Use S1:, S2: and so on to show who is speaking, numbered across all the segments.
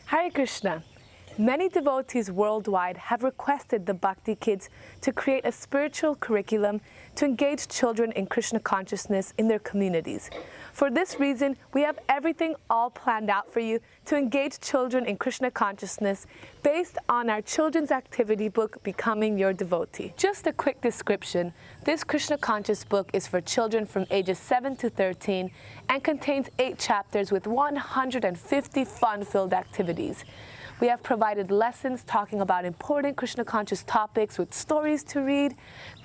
S1: Hare Krishna. Many devotees worldwide have requested the Bhakti Kids to create a spiritual curriculum to engage children in Krishna consciousness in their communities. For this reason, we have everything all planned out for you to engage children in Krishna consciousness based on our children's activity book, Becoming Your Devotee. Just a quick description, this Krishna conscious book is for children from ages 7 to 13 and contains 8 chapters with 150 fun-filled activities. We have provided lessons talking about important Krishna conscious topics with stories to read,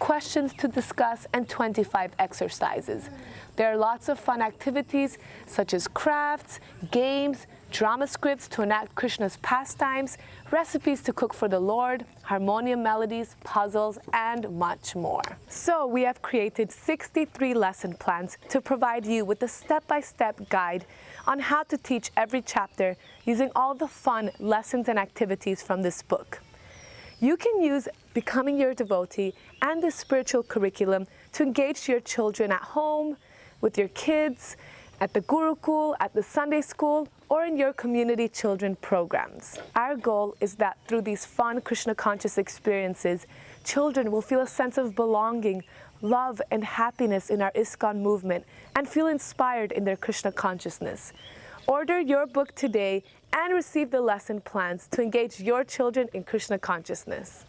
S1: questions to discuss, and 25 exercises. There are lots of fun activities such as crafts, games, drama scripts to enact Krishna's pastimes, recipes to cook for the Lord, harmonium melodies, puzzles, and much more. So we have created 63 lesson plans to provide you with a step-by-step guide on how to teach every chapter using all the fun lessons and activities from this book. You can use Becoming Your Devotee and the spiritual curriculum to engage your children at home, with your kids, at the gurukul, at the Sunday school, or in your community children programs. Our goal is that through these fun Krishna conscious experiences, children will feel a sense of belonging, love, and happiness in our ISKCON movement and feel inspired in their Krishna consciousness. Order your book today and receive the lesson plans to engage your children in Krishna consciousness.